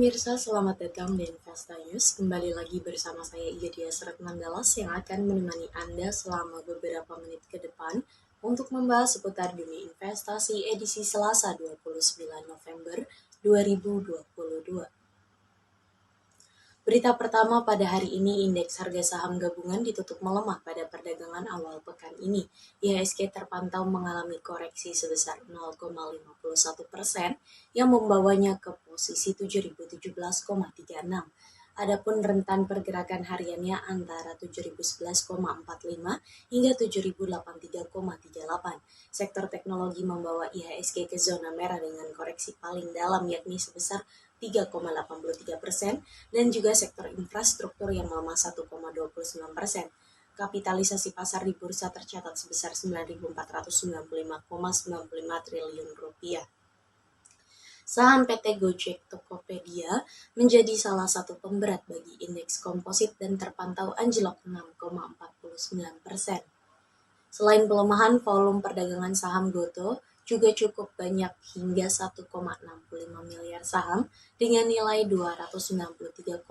pemirsa, selamat datang di Investa News. Kembali lagi bersama saya Igedia Seretmandalas yang akan menemani Anda selama beberapa menit ke depan untuk membahas seputar dunia investasi edisi Selasa 29 November 2022. Berita pertama pada hari ini, indeks harga saham gabungan ditutup melemah pada perdagangan awal pekan ini. IHSG terpantau mengalami koreksi sebesar 0,51% yang membawanya ke posisi 7.017,36. Adapun rentan pergerakan hariannya antara 7.011,45 hingga 7.083,38. Sektor teknologi membawa IHSG ke zona merah dengan koreksi paling dalam yakni sebesar 3,83% dan juga sektor infrastruktur yang melemah 1,29%. Kapitalisasi pasar di bursa tercatat sebesar 9.495,95 triliun rupiah. Saham PT Gojek Tokopedia menjadi salah satu pemberat bagi indeks komposit dan terpantau anjlok 6,49%. Selain pelemahan, volume perdagangan saham Goto juga cukup banyak hingga 1,65 miliar saham dengan nilai 293,81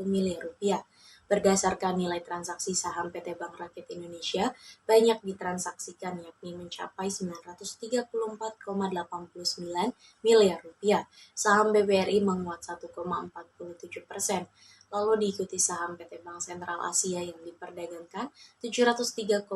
miliar rupiah. Berdasarkan nilai transaksi saham PT Bank Rakyat Indonesia banyak ditransaksikan yakni mencapai 934,89 miliar rupiah. Saham BBRI menguat 1,47%. Lalu diikuti saham PT Bank Sentral Asia yang diperdagangkan 703,07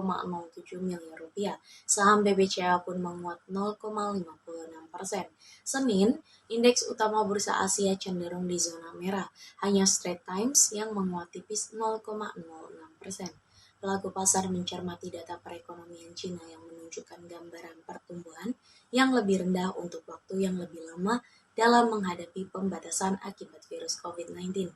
miliar rupiah. Saham BBCA pun menguat 0,56%. Senin, indeks utama bursa Asia cenderung di zona merah. Hanya Straits Times yang menguat tipis 0,06%. Pelaku pasar mencermati data perekonomian Cina yang menunjukkan gambaran pertumbuhan yang lebih rendah untuk waktu yang lebih lama dalam menghadapi pembatasan akibat virus COVID-19.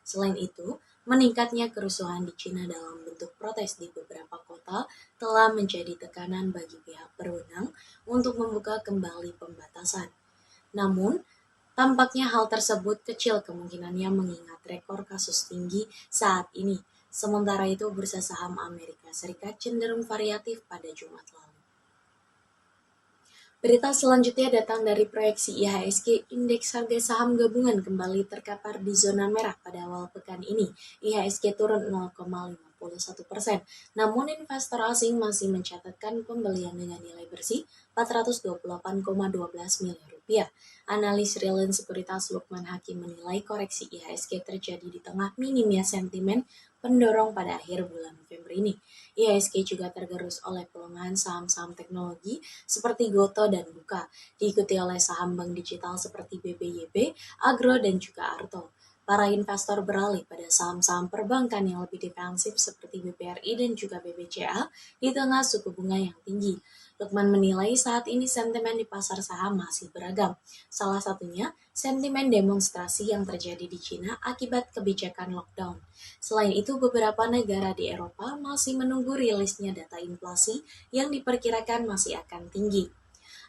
Selain itu, meningkatnya kerusuhan di Cina dalam bentuk protes di beberapa kota telah menjadi tekanan bagi pihak berwenang untuk membuka kembali pembatasan. Namun, tampaknya hal tersebut kecil kemungkinannya mengingat rekor kasus tinggi saat ini. Sementara itu, bursa saham Amerika Serikat cenderung variatif pada Jumat lalu. Berita selanjutnya datang dari proyeksi IHSG, indeks harga saham gabungan kembali terkapar di zona merah pada awal pekan ini. IHSG turun 0,51%, namun investor asing masih mencatatkan pembelian dengan nilai bersih 428,12 miliar rupiah. Analis Reliance Sekuritas Lukman Hakim menilai koreksi IHSG terjadi di tengah minimnya sentimen pendorong pada akhir bulan November ini. IHSG juga tergerus oleh pelemahan saham-saham teknologi seperti Goto dan Buka, diikuti oleh saham bank digital seperti BBYP, Agro, dan juga Arto. Para investor beralih pada saham-saham perbankan yang lebih defensif seperti BBRI dan juga BBCA di tengah suku bunga yang tinggi. Lukman menilai saat ini sentimen di pasar saham masih beragam. Salah satunya sentimen demonstrasi yang terjadi di Cina akibat kebijakan lockdown. Selain itu, beberapa negara di Eropa masih menunggu rilisnya data inflasi yang diperkirakan masih akan tinggi.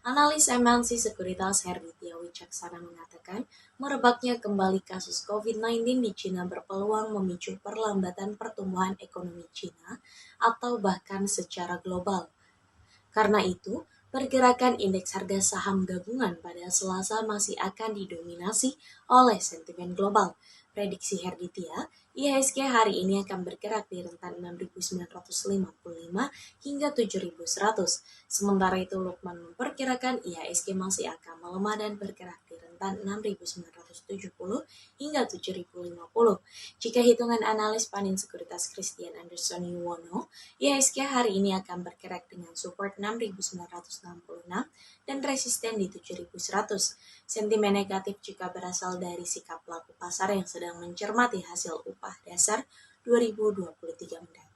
Analis MNC Sekuritas Herditya Wicaksana mengatakan, merebaknya kembali kasus COVID-19 di Cina berpeluang memicu perlambatan pertumbuhan ekonomi Cina atau bahkan secara global. Karena itu, pergerakan indeks harga saham gabungan pada Selasa masih akan didominasi oleh sentimen global. Prediksi Herditya, IHSG hari ini akan bergerak di rentan 6.955 hingga 7.100. Sementara itu, Lukman memperkirakan IHSG masih akan melemah dan bergerak di rentan 6.970 hingga 7.050. Jika hitungan analis Panin Sekuritas Christian Anderson Yuwono, IHSG hari ini akan bergerak dengan support 6.966 dan resisten di 7.100. Sentimen negatif juga berasal dari sikap pelaku pasar yang sedang mencermati hasil upah dasar 2023 mendatang.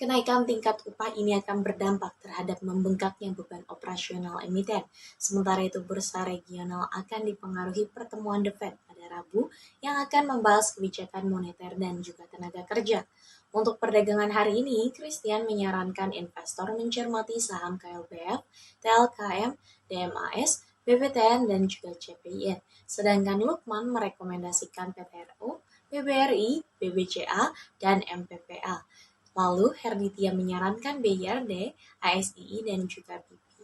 Kenaikan tingkat upah ini akan berdampak terhadap membengkaknya beban operasional emiten. Sementara itu, bursa regional akan dipengaruhi pertemuan The Fed pada Rabu yang akan membahas kebijakan moneter dan juga tenaga kerja. Untuk perdagangan hari ini, Christian menyarankan investor mencermati saham KLPF, TLKM, DMAS, BPTN, dan juga CPIN. Sedangkan Lukman merekomendasikan PTRO, BBRI, BBCA, dan MPPA. Lalu Herditya menyarankan BYRD, ASII, dan juga BP.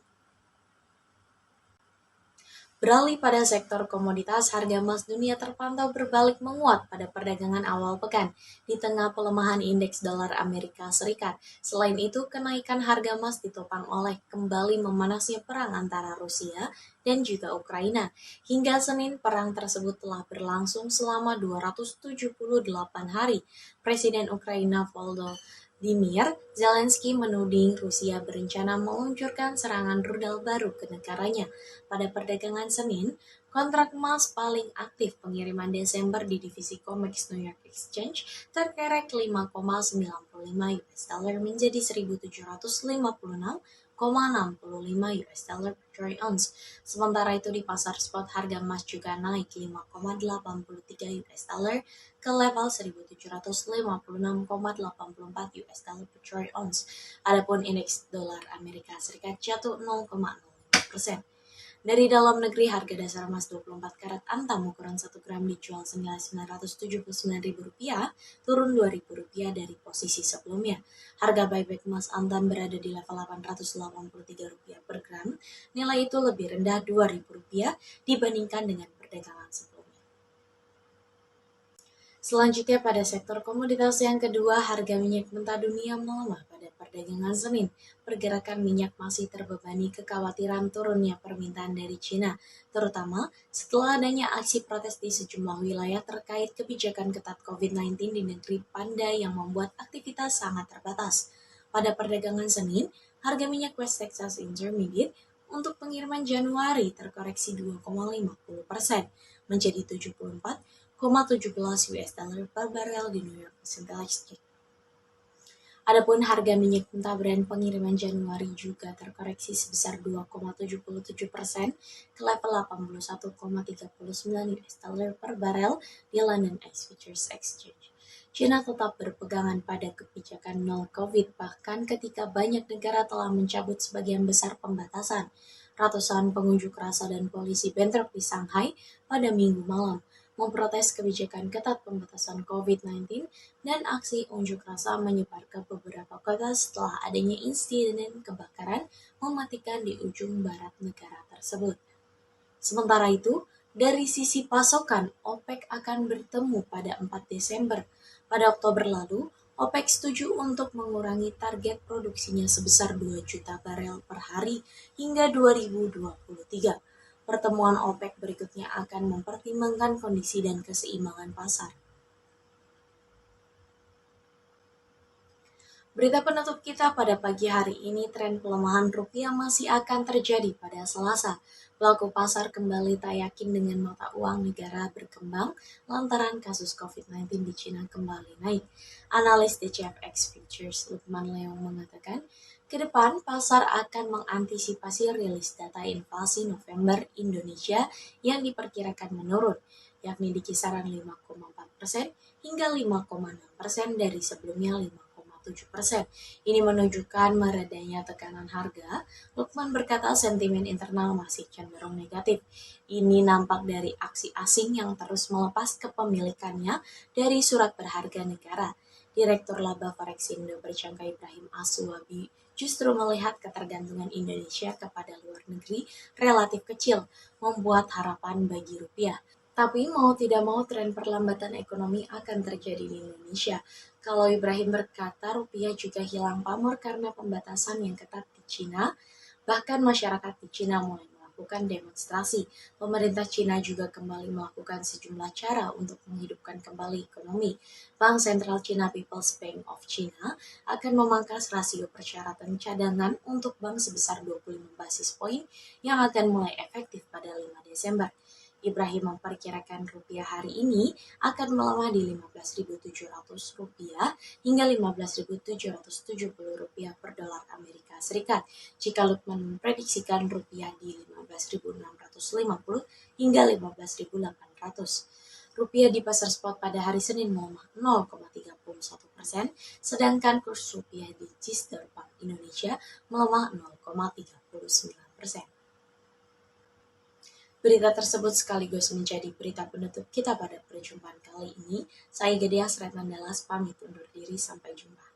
Beralih pada sektor komoditas, harga emas dunia terpantau berbalik menguat pada perdagangan awal pekan di tengah pelemahan indeks dolar Amerika Serikat. Selain itu, kenaikan harga emas ditopang oleh kembali memanasnya perang antara Rusia dan juga Ukraina. Hingga Senin, perang tersebut telah berlangsung selama 278 hari. Presiden Ukraina Volodymyr Zelensky menuding Rusia berencana meluncurkan serangan rudal baru ke negaranya. Pada perdagangan Senin, kontrak emas paling aktif pengiriman Desember di divisi COMEX New York Exchange terkerek 5,95 US dollar menjadi 1.756,65 US dollar per troy ounce. Sementara itu di pasar spot harga emas juga naik 5,83 US dollar ke level 1.756,84 US dollar per troy ounce. Adapun indeks dolar Amerika Serikat jatuh 0,05%. Dari dalam negeri, harga dasar emas 24 karat antam ukuran 1 gram dijual senilai Rp979.000, turun Rp2.000 dari posisi sebelumnya. Harga buyback emas antam berada di level Rp883 per gram, nilai itu lebih rendah Rp2.000 dibandingkan dengan perdagangan sebelumnya. Selanjutnya pada sektor komoditas yang kedua, harga minyak mentah dunia melemah pada perdagangan Senin. Pergerakan minyak masih terbebani kekhawatiran turunnya permintaan dari Cina, terutama setelah adanya aksi protes di sejumlah wilayah terkait kebijakan ketat COVID-19 di negeri Pandai yang membuat aktivitas sangat terbatas. Pada perdagangan Senin, harga minyak West Texas Intermediate untuk pengiriman Januari terkoreksi 2,50% menjadi 74,17 US dollar per barel di New York Central Exchange. Adapun harga minyak mentah Brent pengiriman Januari juga terkoreksi sebesar 2,77% ke level 81,39 US dollar per barel di London Ice Futures Exchange. China tetap berpegangan pada kebijakan nol COVID bahkan ketika banyak negara telah mencabut sebagian besar pembatasan. Ratusan pengunjuk rasa dan polisi bentrok di Shanghai pada Minggu malam memprotes kebijakan ketat pembatasan COVID-19 dan aksi unjuk rasa menyebar ke beberapa kota setelah adanya insiden kebakaran mematikan di ujung barat negara tersebut. Sementara itu, dari sisi pasokan, OPEC akan bertemu pada 4 Desember. Pada Oktober lalu, OPEC setuju untuk mengurangi target produksinya sebesar 2 juta barel per hari hingga 2023. Pertemuan OPEC berikutnya akan mempertimbangkan kondisi dan keseimbangan pasar. Berita penutup kita pada pagi hari ini, tren pelemahan rupiah masih akan terjadi pada Selasa. Pelaku pasar kembali tak yakin dengan mata uang negara berkembang lantaran kasus COVID-19 di Cina kembali naik. Analis DCFX Futures Lukman Leong mengatakan, ke depan pasar akan mengantisipasi rilis data inflasi November Indonesia yang diperkirakan menurun, yakni di kisaran 5,4% hingga 5,6% dari sebelumnya 5,7%. Ini menunjukkan meredanya tekanan harga. Lukman berkata sentimen internal masih cenderung negatif. Ini nampak dari aksi asing yang terus melepas kepemilikannya dari surat berharga negara. Direktur Laba Forexindo Berjangka Ibrahim Aswabi justru melihat ketergantungan Indonesia kepada luar negeri relatif kecil, membuat harapan bagi rupiah. Tapi mau tidak mau tren perlambatan ekonomi akan terjadi di Indonesia. Kalau Ibrahim berkata rupiah juga hilang pamor karena pembatasan yang ketat di Cina, bahkan masyarakat di Cina mulai melakukan demonstrasi. Pemerintah Cina juga kembali melakukan sejumlah cara untuk menghidupkan kembali ekonomi. Bank Sentral China People's Bank of China akan memangkas rasio persyaratan cadangan untuk bank sebesar 25 basis poin yang akan mulai efektif pada 5 Desember. Ibrahim memperkirakan rupiah hari ini akan melemah di Rp15.700 hingga Rp15.770 per dolar Amerika Serikat. Jika Lukman memprediksikan rupiah di 15.650 hingga 15.800. Rupiah di pasar spot pada hari Senin melemah 0,31%, sedangkan kurs rupiah di Register Bank Indonesia melemah 0,39%. Berita tersebut sekaligus menjadi berita penutup kita pada perjumpaan kali ini. Saya Gedia Sretnandalas pamit undur diri, sampai jumpa.